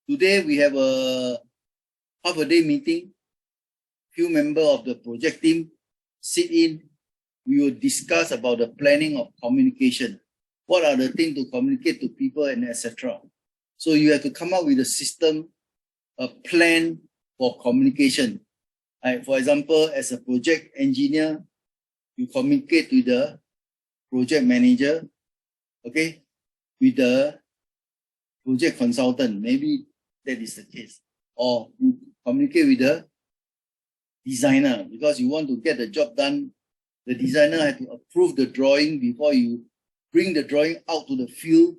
Today we have a half-a-day meeting. Few members of the project team sit in. We will discuss about the planning of communication. What are the things to communicate to people and etc. So you have to come up with a system, a plan for communication. For example, as a project engineer, you communicate with the project manager, okay, with the project consultant, maybe that is the case. Or you communicate with the designer because you want to get the job done. The designer has to approve the drawing before you bring the drawing out to the field,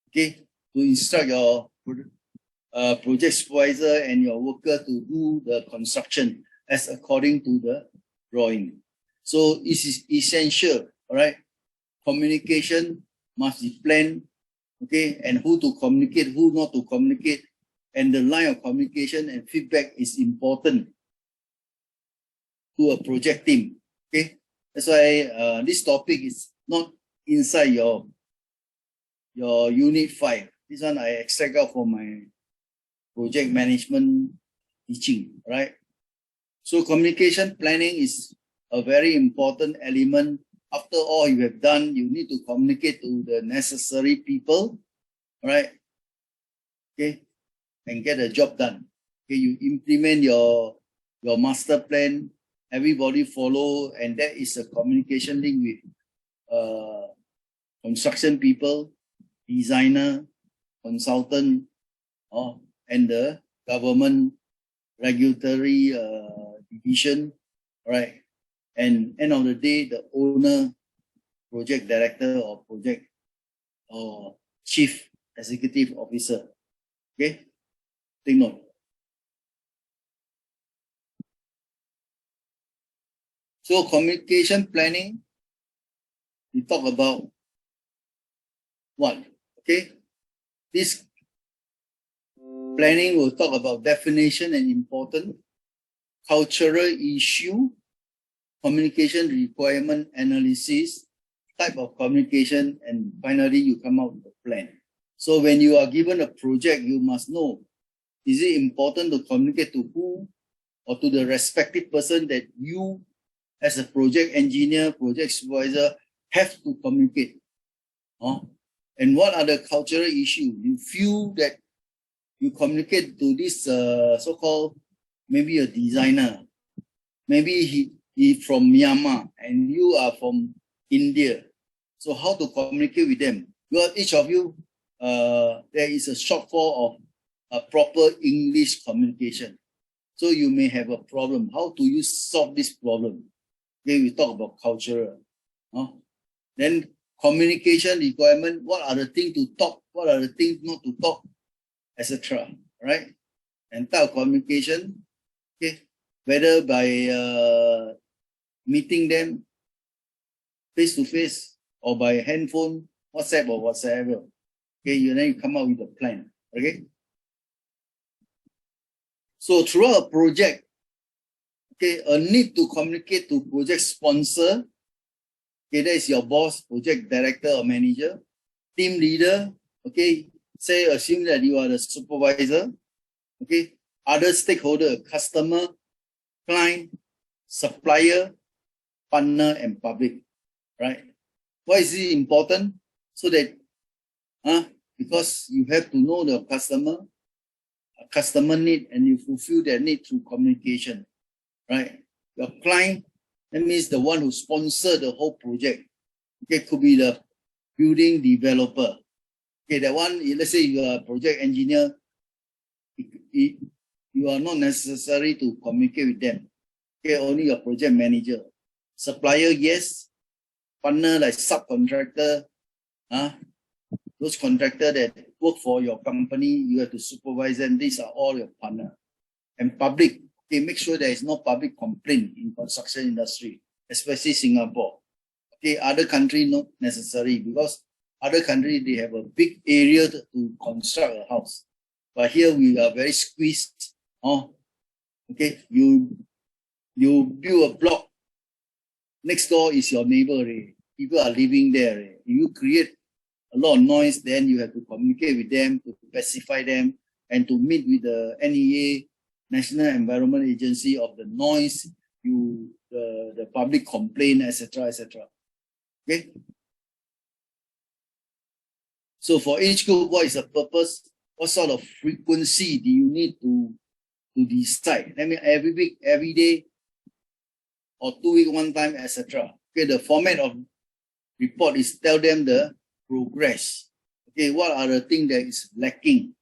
okay, to instruct your project supervisor and your worker to do the construction as according to the drawing. So it is essential, all right? Communication must be planned, okay, and who to communicate, who not to communicate, and the line of communication and feedback is important to a project team, okay? That's why this topic is not inside your unit 5. This one I extract out from my project management teaching, right? So communication planning is a very important element. After all you have done, you need to communicate to the necessary people, right? Okay, and get the job done. Okay, you implement your master plan, everybody follow, and that is a communication link with construction people, designer, consultant, and the government regulatory division, right? And end of the day, the owner, project director or project or chief executive officer. Okay, take note. So communication planning, we talk about what? Okay, this planning will talk about definition and important, cultural issue, communication requirement analysis, type of communication, and finally you come out with a plan. So when you are given a project, you must know, is it important to communicate to who or to the respective person that you as a project engineer, project supervisor have to communicate? And what are the cultural issues? You feel that you communicate to this so-called, maybe a designer, maybe he from Myanmar and you are from India. So how to communicate with them? Because each of you, there is a shortfall of a proper English communication. So you may have a problem. How do you solve this problem? Okay, we talk about cultural. Then communication requirement, what are the things to talk, what are the things not to talk, etc. Right? And type of communication, okay, whether by meeting them face to face or by handphone, WhatsApp or whatsoever. Okay, then you come up with a plan. Okay. So throughout a project, okay, a need to communicate to project sponsor. Okay, that is your boss, project director or manager, team leader. Okay, say assume that you are the supervisor. Okay, other stakeholder, customer, client, supplier, partner, and public, right? Why is it important? So that, because you have to know the customer need, and you fulfill their need through communication, right? Your client, that means the one who sponsored the whole project. Okay, could be the building developer. Okay, that one, let's say you are a project engineer, you are not necessary to communicate with them. Okay, only your project manager. Supplier, yes. Partner, like subcontractor, those contractors that work for your company, you have to supervise them. These are all your partner. And public, okay, make sure there is no public complaint in construction industry, especially Singapore. Okay, other country not necessary, because other country they have a big area to construct a house. But here we are very squeezed. Okay, you build a block, next door is your neighbor. People are living there. If you create a lot of noise, then you have to communicate with them to pacify them, and to meet with the NEA, National Environment Agency, of the noise, the public complaint, etc., etc. Okay. So for each group, what is the purpose? What sort of frequency do you need to decide? I mean, every week, every day, or 2 weeks one time, etc. Okay, the format of report is tell them the progress. Okay, what are the things that is lacking?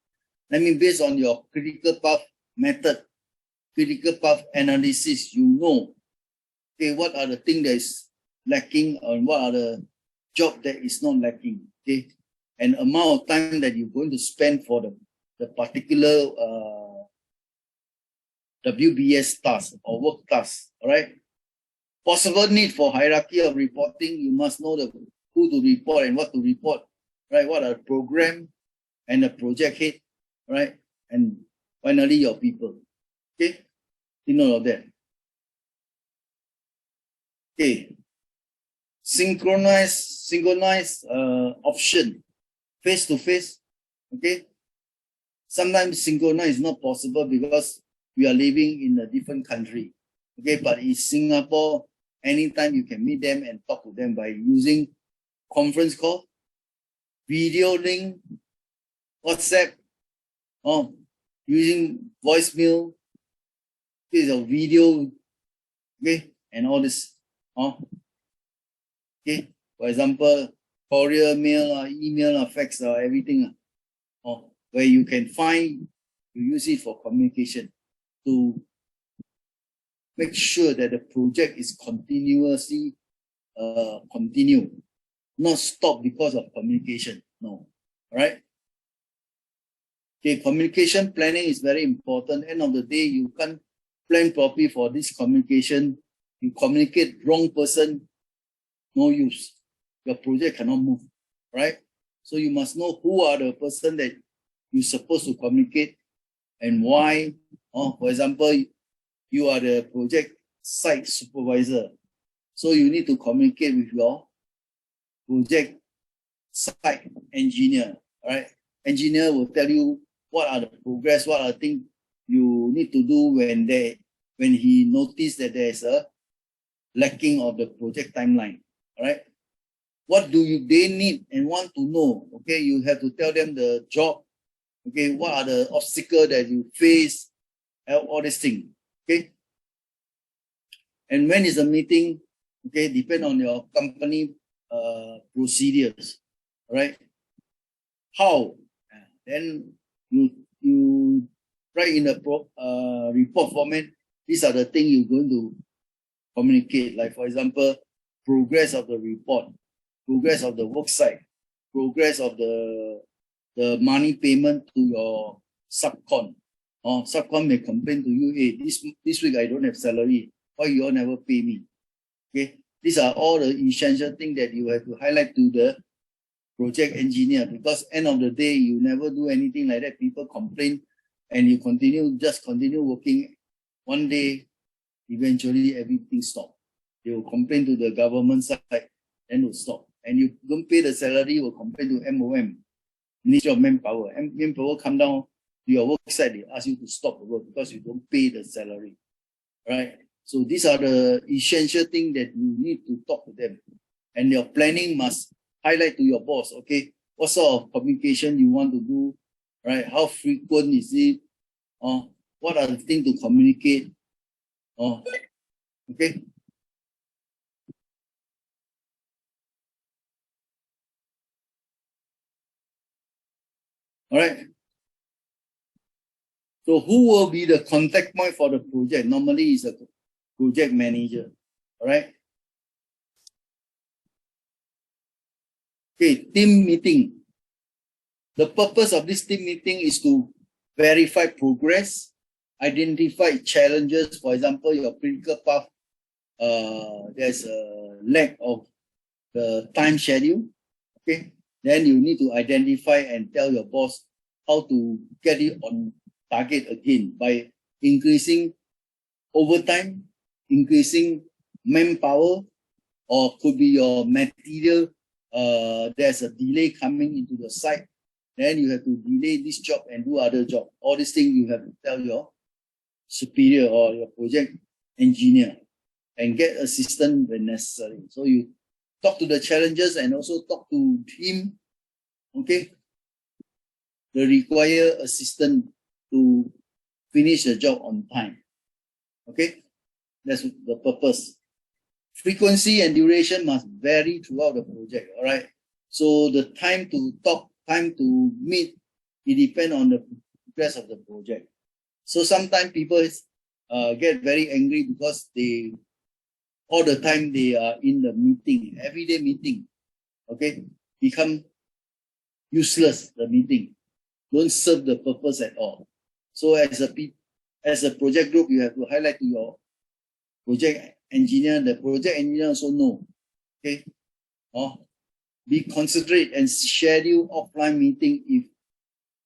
I mean, based on your critical path method, critical path analysis, you know, okay, what are the things that is lacking and what are the job that is not lacking, okay? And amount of time that you're going to spend for the particular WBS task or work task, all right? Possible need for hierarchy of reporting, you must know who to report and what to report, right? What are the program and the project head, right? And finally, your people, okay? You know of that. Okay. Synchronize option, face to face, okay? Sometimes synchronize is not possible because we are living in a different country, okay? But in Singapore, anytime you can meet them and talk to them by using conference call, video link, WhatsApp, using voicemail, this is a video, okay, and all this, okay. For example, courier mail, email, fax, everything, where you can find, you use it for communication to make sure that the project is continuously continue, not stop because of communication. No, all right. Okay, communication planning is very important. End of the day, you can't plan properly for this communication. You communicate wrong person, no use. Your project cannot move, right? So you must know who are the person that you're supposed to communicate and why. For example, you are the project site supervisor. So you need to communicate with your project site engineer, all right? Engineer will tell you what are the progress, what are the things you need to do when he noticed that there is a lacking of the project timeline, all right? What they need and want to know, okay? You have to tell them the job, okay? What are the obstacles that you face, all these things, okay? And when is the meeting, okay? Depend on your company procedures, all right? How? Then you write in the report format, these are the things you're going to communicate. Like, for example, progress of the report, progress of the work site, progress of the money payment to your subcon. Subcon may complain to you, hey, this week I don't have salary. Why you all never pay me? Okay, these are all the essential things that you have to highlight to the project engineer, because end of the day, you never do anything like that. People complain and you just continue working. One day, eventually everything stops. They will complain to the government side, then will stop. And you don't pay the salary, will complain to MOM, Ministry of Manpower. Manpower come down to your work site, they ask you to stop the work because you don't pay the salary, right? So these are the essential things that you need to talk to them. And your planning must highlight to your boss, okay, what sort of communication you want to do, right? How frequent is it? What are the things to communicate? Okay. All right. So who will be the contact point for the project? Normally it's a project manager. All right. Okay, team meeting. The purpose of this team meeting is to verify progress, identify challenges. For example, your critical path, there's a lack of the time schedule. Okay, then you need to identify and tell your boss how to get it on target again by increasing overtime, increasing manpower, or could be your material. There's a delay coming into the site. then you have to delay this job and do other job. All these things you have to tell your superior or your project engineer and get assistance when necessary. So you talk to the challengers and also talk to him, okay, the require assistance to finish the job on time. Okay, that's the purpose. Frequency and duration must vary throughout the project, all right? So the time to talk, time to meet, it depends on the progress of the project. So sometimes people get very angry because they, all the time they are in the meeting, everyday meeting, okay? Become useless, the meeting. Don't serve the purpose at all. So as a project group, you have to highlight to your project engineer, the project engineer also know, okay? Be considerate and schedule offline meeting if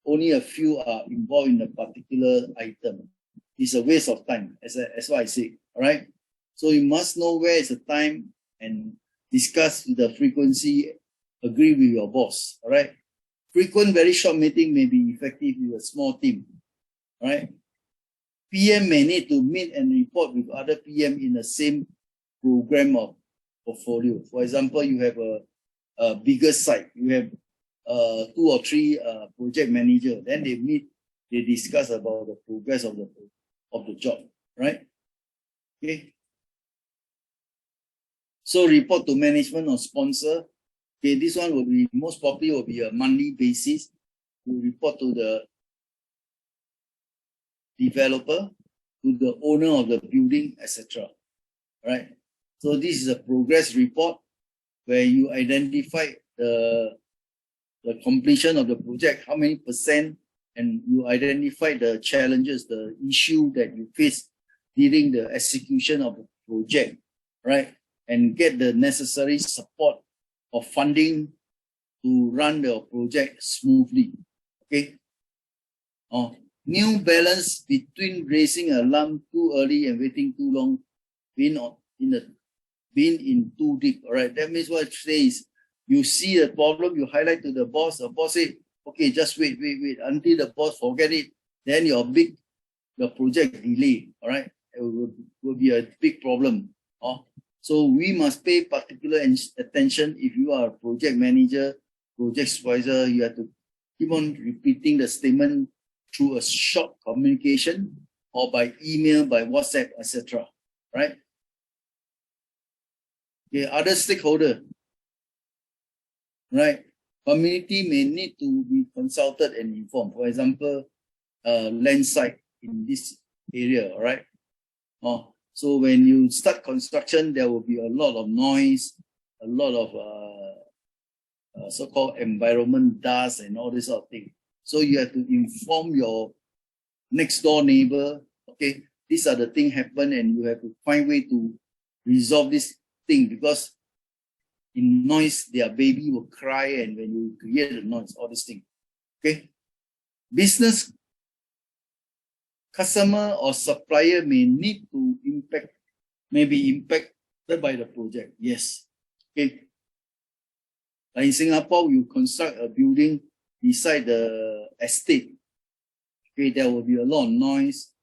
only a few are involved in a particular item. It's a waste of time, as what I say, all right? So you must know where is the time and discuss the frequency, agree with your boss, all right? Frequent, very short meeting may be effective with a small team, all right? PM may need to meet and report with other PM in the same program of portfolio. For example, you have a bigger site, you have 2 or 3 project manager, then they meet, they discuss about the progress of the job, right? Okay. So report to management or sponsor. Okay, this one will be most probably will be a monthly basis to report to the developer, to the owner of the building, etc. Right? So this is a progress report where you identify the completion of the project, how many %, and you identify the challenges, the issue that you face during the execution of the project, right? And get the necessary support or funding to run the project smoothly, okay? New balance between raising alarm too early and waiting too long, being in too deep, all right? That means what it says, you see the problem, you highlight to the boss say, okay, just wait until the boss forget it, then your project delay, all right? It will be a big problem. So we must pay particular attention. If you are a project manager, project supervisor, you have to keep on repeating the statement through a short communication or by email, by WhatsApp, etc. Right? Okay, other stakeholder, right? Community may need to be consulted and informed. For example, land site in this area, all right? So when you start construction, there will be a lot of noise, a lot of so-called environment dust and all this sort of thing. So you have to inform your next door neighbor, okay, these are the things happen and you have to find way to resolve this thing, because in noise, their baby will cry and when you create the noise, all this thing, okay? Business customer or supplier may be impacted by the project. Yes. Okay. Like in Singapore, you construct a building beside the estate. Okay, there will be a lot of noise.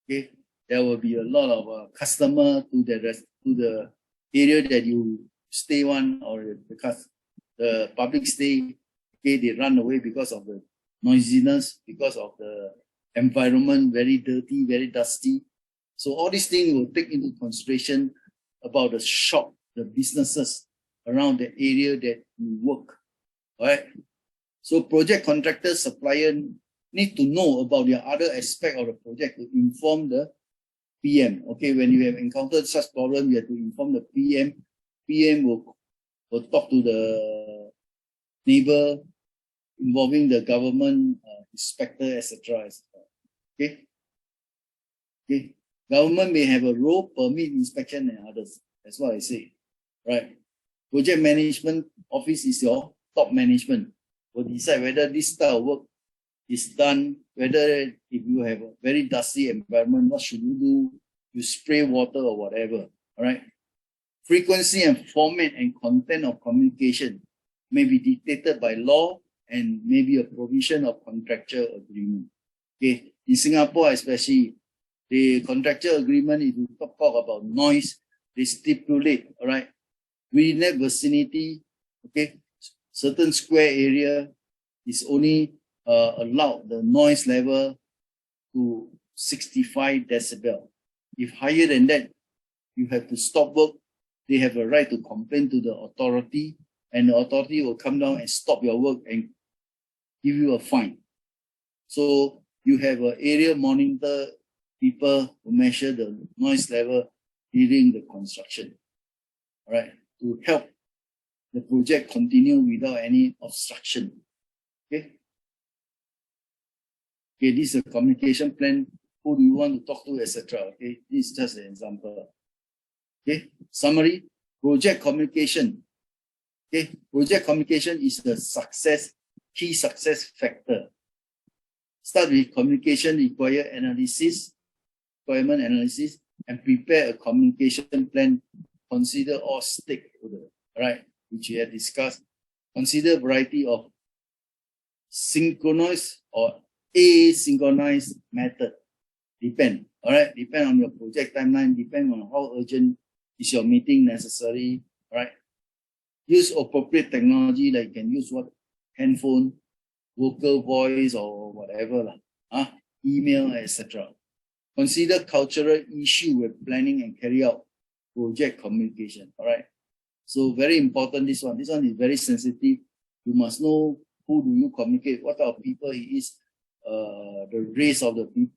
Okay, there will be a lot of customer to the area that you stay on, or the public stay. Okay, they run away because of the noisiness, because of the environment, very dirty, very dusty. So all these things will take into consideration about the shop, the businesses around the area that you work. All right. So project contractors, supplier need to know about the other aspect of the project to inform the PM. Okay, when you have encountered such problem, you have to inform the PM. PM will talk to the neighbor, involving the government, inspector, etc. Okay. Okay. Government may have a road permit inspection and others. That's what I say. Right. Project management office is your top management. Will decide whether this style of work is done, whether if you have a very dusty environment, what should you do? You spray water or whatever. All right. Frequency and format and content of communication may be dictated by law and maybe a provision of contractual agreement. Okay, in Singapore especially, the contractual agreement, if you talk about noise, they stipulate, all right, within that vicinity, okay, certain square area is only allowed the noise level to 65 decibel. If higher than that, you have to stop work. They have a right to complain to the authority, and the authority will come down and stop your work and give you a fine. So you have an area monitor people who measure the noise level during the construction, all right, to help the project continue without any obstruction. Okay. Okay, this is a communication plan. Who do you want to talk to, etc. Okay, this is just an example. Okay, summary, project communication. Okay, project communication is the key success factor. Start with communication requirement analysis, and prepare a communication plan. Consider all stakeholders, right, which we have discussed. Consider variety of synchronous or asynchronous method. Depend, all right, depend on your project timeline, depend on how urgent is your meeting necessary, right? Use appropriate technology, like you can use what, handphone, vocal voice or whatever, email, etc. Consider cultural issue with planning and carry out project communication, all right? So very important, this one is very sensitive. You must know who do you communicate, what type of people he is, the race of the people,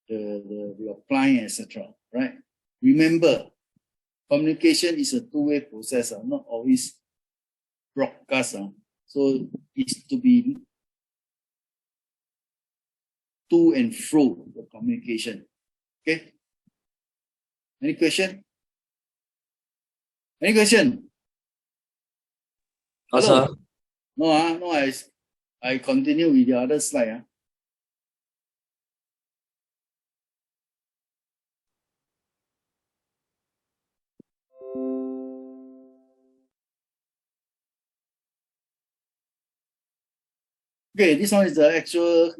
your client, etc. Right? Remember, communication is a two-way process, not always broadcast. So it's to be to and fro the communication. Okay. Any question? Any question? Hello? Sir. No, I continue with the other slide. Okay, this one is the actual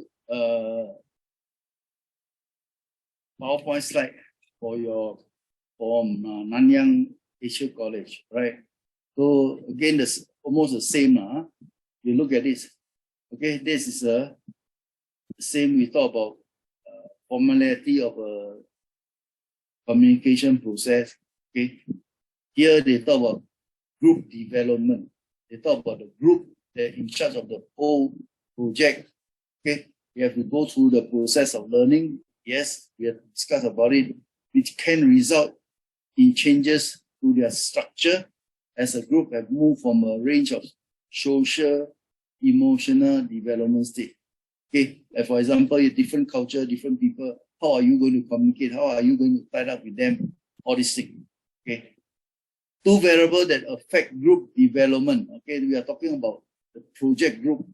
PowerPoint slide from Nanyang Asia College, right? So again, this almost the same. You look at this. Okay, this is the same. We talk about formality of a communication process. Okay, here they talk about group development. They talk about the group that in charge of the whole project. Okay, you have to go through the process of learning. Yes, we have discussed about it, which can result in changes to their structure as a group have moved from a range of social, emotional development state. Okay, like for example, a different culture, different people, how are you going to communicate? How are you going to tie up with them? All these things. Okay. Two variables that affect group development. Okay, we are talking about the project group.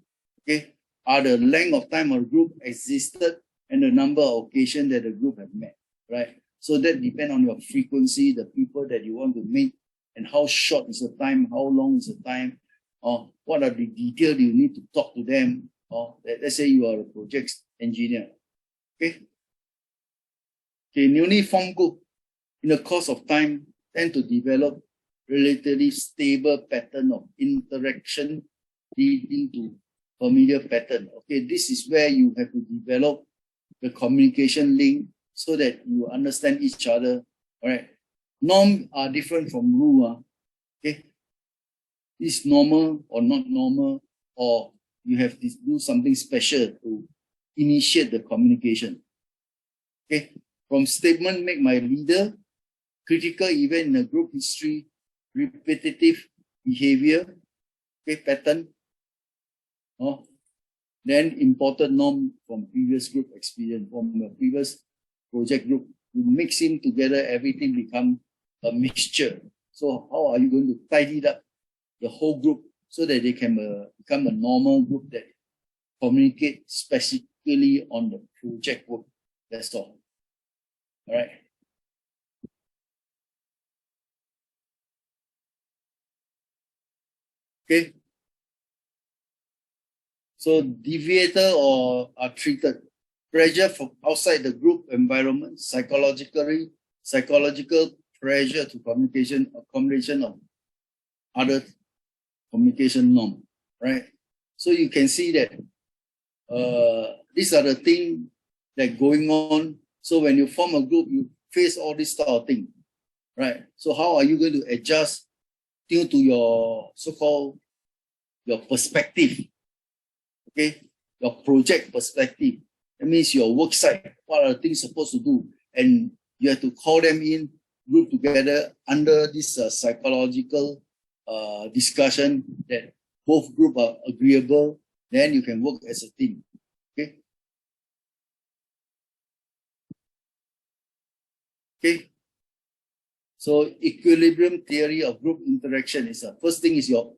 Okay, are the length of time a group existed and the number of occasions that the group have met. Right. So that depends on your frequency, the people that you want to meet, and how short is the time, how long is the time, or what are the details you need to talk to them, or let's say you are a project engineer. Okay. Okay, newly formed group in the course of time tend to develop relatively stable pattern of interaction leading to familiar pattern. Okay, this is where you have to develop the communication link so that you understand each other. All right. Norms are different from rule. Okay. Is normal or not normal, or you have to do something special to initiate the communication. Okay. From statement made by leader, critical event in the group history, repetitive behavior, okay, pattern, then important norm from previous group experience, from the previous project group. You mix in together, everything become a mixture. So how are you going to tidy up the whole group so that they can become a normal group that communicate specifically on the project work? That's all. All right. Okay. So deviator or are treated. Pressure from outside the group environment, psychological pressure to communication, accommodation of other communication norm, right? So you can see that these are the things that going on. So when you form a group, you face all this sort of thing, right? So how are you going to adjust due to your so-called your perspective, okay? Your project perspective. That means your work site, what are the things supposed to do? And you have to call them in, group together under this psychological discussion that both group are agreeable, then you can work as a team, okay? Okay. So equilibrium theory of group interaction is first thing is your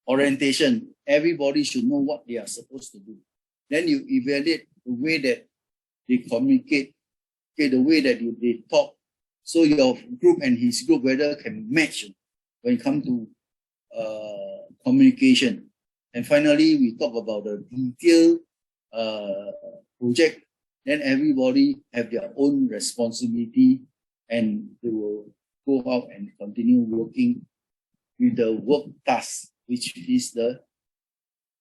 orientation. Everybody should know what they are supposed to do. Then you evaluate the way that they communicate, okay, the way that they talk. So your group and his group whether can match when it comes to communication. And finally, we talk about the detailed project. Then everybody have their own responsibility and they will go out and continue working with the work task, which is the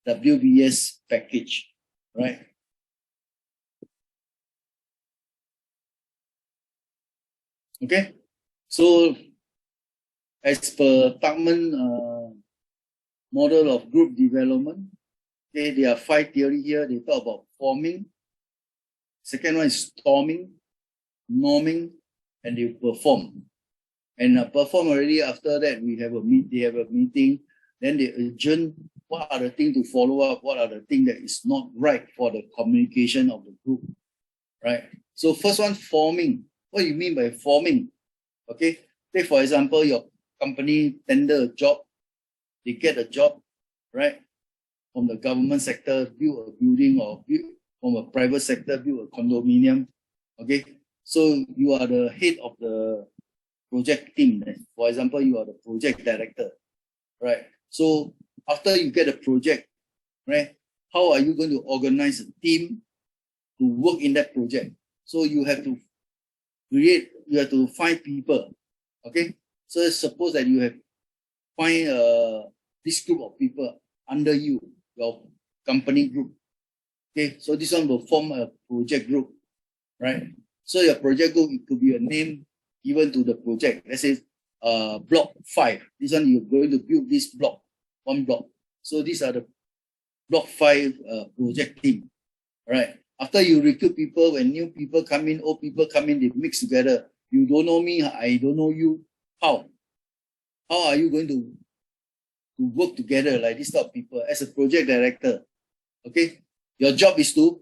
WBS package, right? Okay, so as per Tuckman model of group development, okay, there are 5 theory here. They talk about forming. Second one is storming, norming, and they perform. And perform already. After that, they have a meeting. Then they adjourn. What are the things to follow up? What are the things that is not right for the communication of the group, right? So first one, forming. What do you mean by forming? Okay, take for example, your company tender a job. They get a job, right? From the government sector, build a building, or build from a private sector, build a condominium. Okay, so you are the head of the project team. For example, you are the project director, right? So after you get a project, right, how are you going to organize a team to work in that project? So you have to find people, okay? So suppose that you have find this group of people under you, your company group, okay? So this one will form a project group, right? So your project group, it could be a name given to the project. Let's say block 5. This one you're going to build this block, 1 block. So these are the block 5 project team, right? After you recruit people, when new people come in, old people come in, they mix together. You don't know me, I don't know you. How? How are you going to work together like this type of people as a project director? Okay, your job is to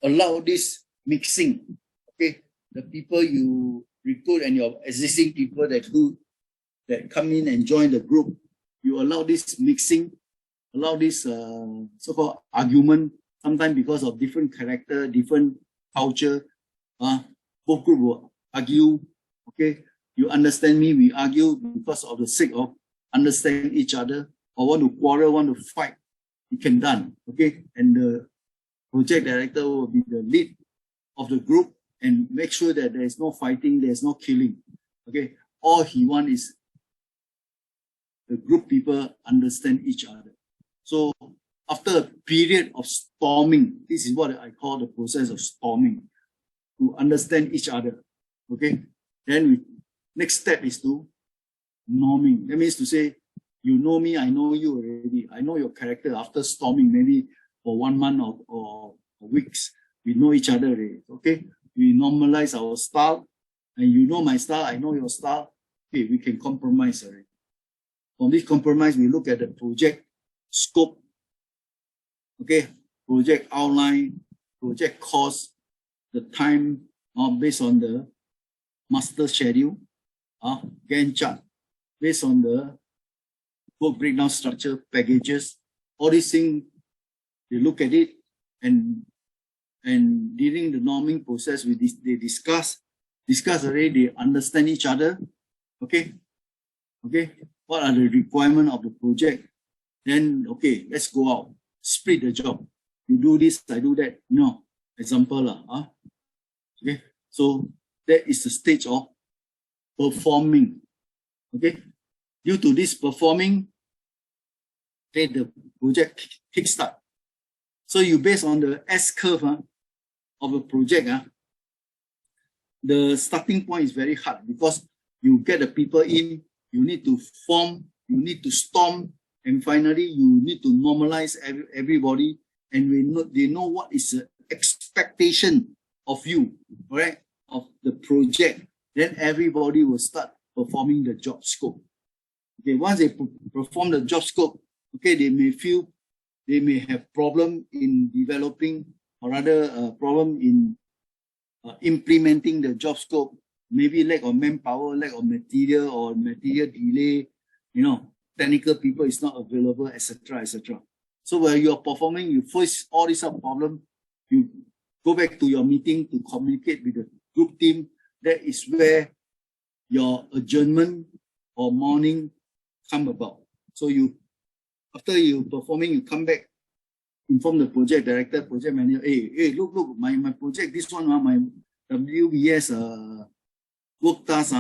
allow this mixing. Okay, the people you recruit and your existing people that come in and join the group, you allow this mixing, allow this so-called argument. Sometimes because of different character, different culture, both group will argue. Okay, you understand me, we argue because of the sake of understanding each other, or want to quarrel, want to fight, it can done. Okay, and the project director will be the lead of the group and make sure that there is no fighting, there is no killing. Okay, all he wants is the group people understand each other. So after a period of storming, this is what I call the process of storming, to understand each other. Okay, then next step is to norming. That means to say, you know me, I know you already. I know your character. After storming, maybe for 1 month or weeks, we know each other already. Okay, we normalize our style, and you know my style, I know your style. Okay, we can compromise already. From this compromise, we look at the project scope. Okay, project outline, project cost, the time based on the master schedule, Gantt chart, based on the work breakdown structure, packages, all these things, they look at it, and during the norming process, they discuss already, they understand each other. Okay, what are the requirements of the project? Then, okay, let's go out. Split the job. You do this, I do that. No, example lah. Okay, so that is the stage of performing. Okay, due to this performing, okay, the project kickstart. So you based on the S curve of a project, the starting point is very hard because you get the people in, you need to form, you need to storm, and finally you need to normalize everybody, and they know what is the expectation of you, right? Of the project. Then everybody will start performing the job scope. Okay, once they perform the job scope, okay, they may have problem in developing, or rather problem in implementing the job scope, maybe lack of manpower, lack of material, or material delay, technical people is not available, etc., etc. So when you're performing, you face all these problems, you go back to your meeting to communicate with the group team. That is where your adjournment or morning come about. So after you performing, you come back, inform the project director, project manager, hey, look, my project, this one, my WBS work task,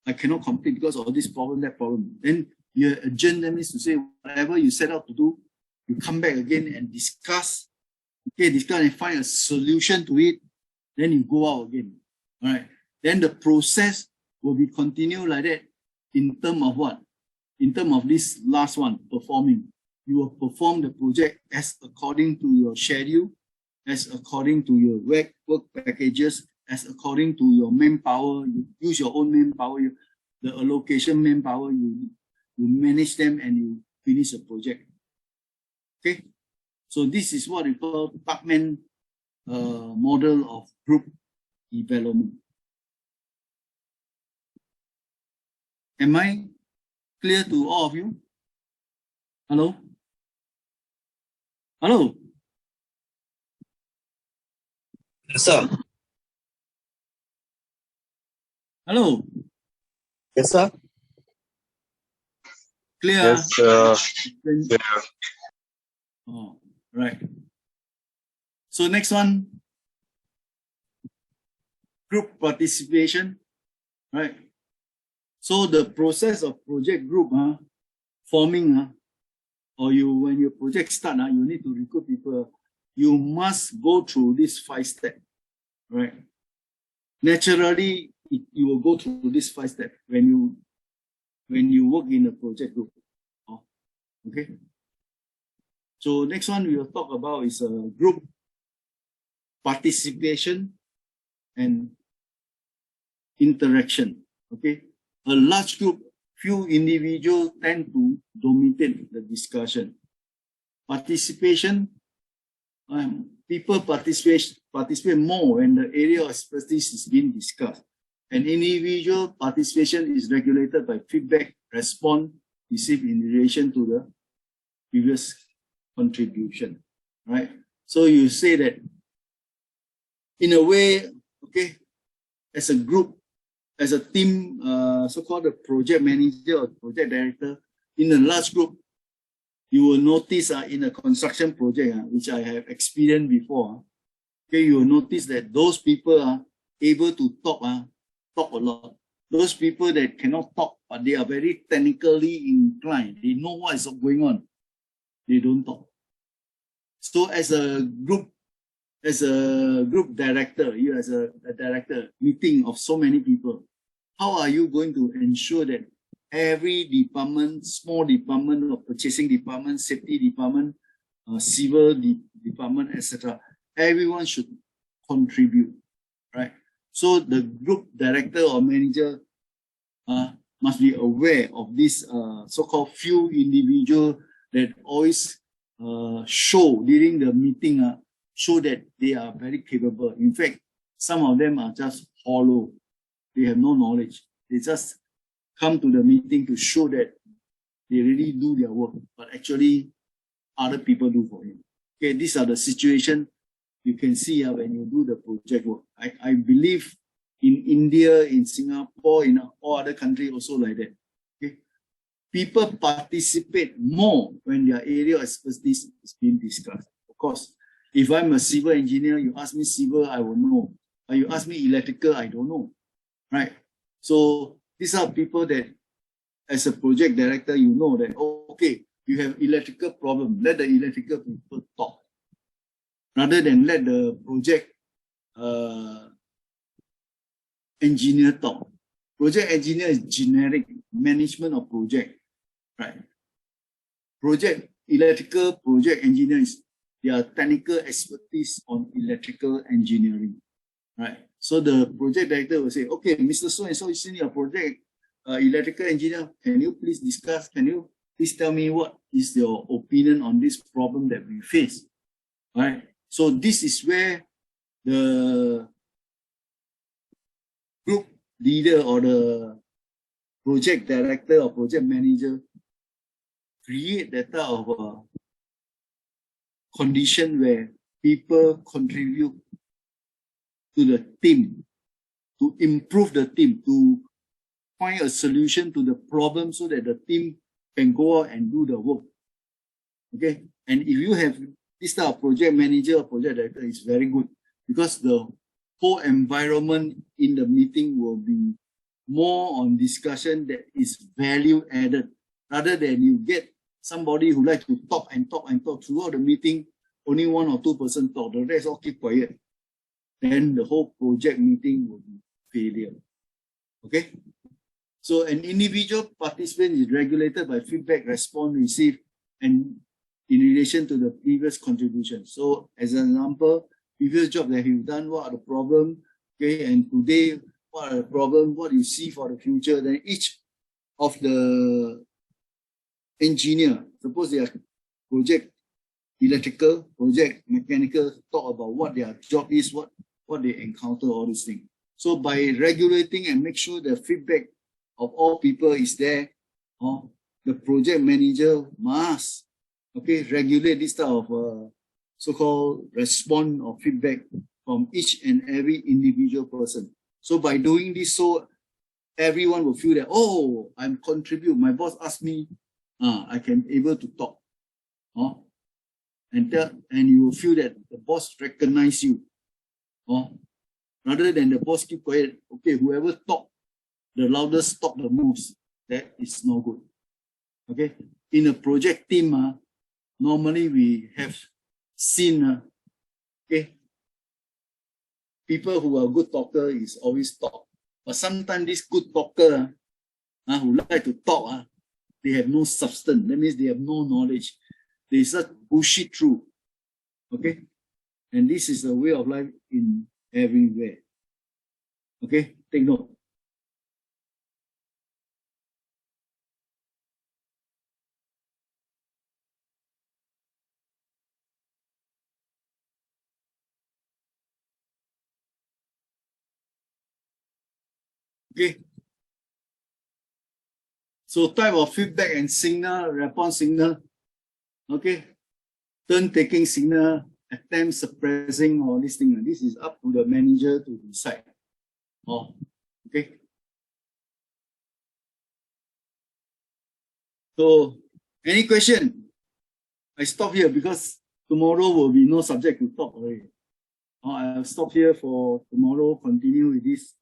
I cannot complete because of this problem, that problem. Then you adjourn them, is to say whatever you set out to do, you come back again and discuss, and find a solution to it. Then you go out again. All right. Then the process will be continued like that in terms of what? In terms of this last one, performing. You will perform the project as according to your schedule, as according to your work packages, as according to your manpower. You use your own manpower, the allocation manpower, you manage them and you finish the project. Okay, so this is what we call Tuckman model of group development. Am I clear to all of you? Hello? Hello? Yes, sir. Hello? Yes, sir. Clear? Yes, sir. Yeah. Oh, right. So next one, group participation, right? So the process of project group forming, or when your project start, you need to recruit people. You must go through this 5 steps, right? Naturally, you will go through this 5 steps when you work in a project group. Okay. So next one we will talk about is group participation and interaction. Okay. A large group, few individuals tend to dominate the discussion. Participation, people participate more when the area of expertise is being discussed. And individual participation is regulated by feedback, response received in relation to the previous contribution, right? So you say that in a way, okay, as a group, as a team, so-called the project manager or project director, in a large group, you will notice in a construction project, which I have experienced before, okay, you will notice that those people are able to talk a lot. Those people that cannot talk, but they are very technically inclined, they know what is going on, they don't talk. So as a group director, you as a director, meeting of so many people, how are you going to ensure that every department, small department or purchasing department, safety department, civil department, etc., everyone should contribute, right? So the group director or manager must be aware of this so-called few individual that always show during the meeting, show that they are very capable. In fact, some of them are just hollow. They have no knowledge. They just come to the meeting to show that they really do their work, but actually other people do for you. Okay, these are the situations you can see when you do the project work. I believe in India, in Singapore, in all other countries also like that. Okay, people participate more when their area of expertise is being discussed. Of course, if I'm a civil engineer, you ask me civil, I will know. But you ask me electrical, I don't know, right? So these are people that, as a project director, you know that, okay, you have electrical problem, let the electrical people talk, rather than let the project engineer talk. Project engineer is generic management of project, right? Electrical project engineers, their technical expertise on electrical engineering, right? So the project director will say, okay, Mr. So-and-so is senior project electrical engineer, can you please discuss, can you please tell me what is your opinion on this problem that we face, right? So this is where the group leader or the project director or project manager create that type of a condition where people contribute to the team, to improve the team, to find a solution to the problem so that the team can go out and do the work. Okay, and if you have this type of project manager or project director, it's very good because the whole environment in the meeting will be more on discussion that is value added, rather than you get somebody who likes to talk and talk and talk throughout the meeting, only 1 or 2 person talk, the rest all keep quiet. Then the whole project meeting will be failure. Okay? So an individual participant is regulated by feedback, response, received, and in relation to the previous contribution. So as an example, previous job that you've done, what are the problems? Okay, and today, what are the problems? What do you see for the future? Then each of the engineer, suppose they are project electrical, project mechanical, talk about what their job is, what they encounter, all these things. So by regulating and make sure the feedback of all people is there, the project manager must, okay, regulate this type of so-called response or feedback from each and every individual person. So by doing this, so everyone will feel that, oh, I'm contribute. My boss asked me, I can able to talk. And you will feel that the boss recognize you. Rather than the boss keep quiet, okay, whoever talk the loudest, talk the most, that is no good. Okay, in a project team, normally we have seen, okay, people who are good talker is always talk. But sometimes this good talker who like to talk, they have no substance. That means they have no knowledge. They just bullshit through. Okay? And this is the way of life in everywhere. Okay? Take note. Okay. So type of feedback and signal, response signal. Okay. Turn-taking signal, attempt suppressing, all these things. This is up to the manager to decide. Okay. So, any question? I stop here because tomorrow will be no subject to talk already. I'll stop here for tomorrow, continue with this,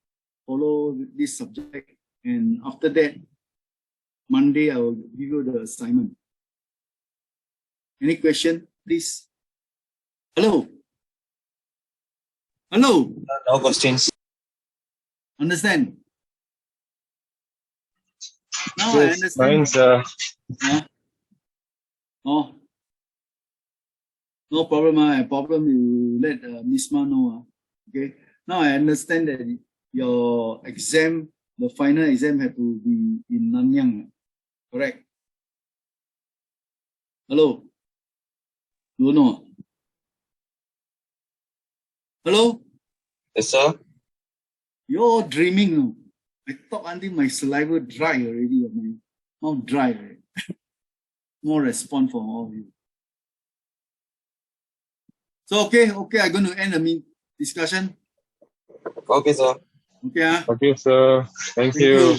follow this subject, and after that, Monday, I will give you the assignment. Any question, please? Hello? Hello? No questions. Understand? Now I Yes, understand. fine, sir. Oh, no problem. Problem you let Miss Ma know. Okay. Now I understand that your exam, the final exam, had to be in Nanyang. Correct? Hello? No, no. Hello? Yes, sir. You're dreaming. No? I talk until my saliva dry already. My mouth dry already. More response from all of you. So, okay, I'm going to end the discussion. Okay, sir. Okay, Okay, sir. Thank you. you.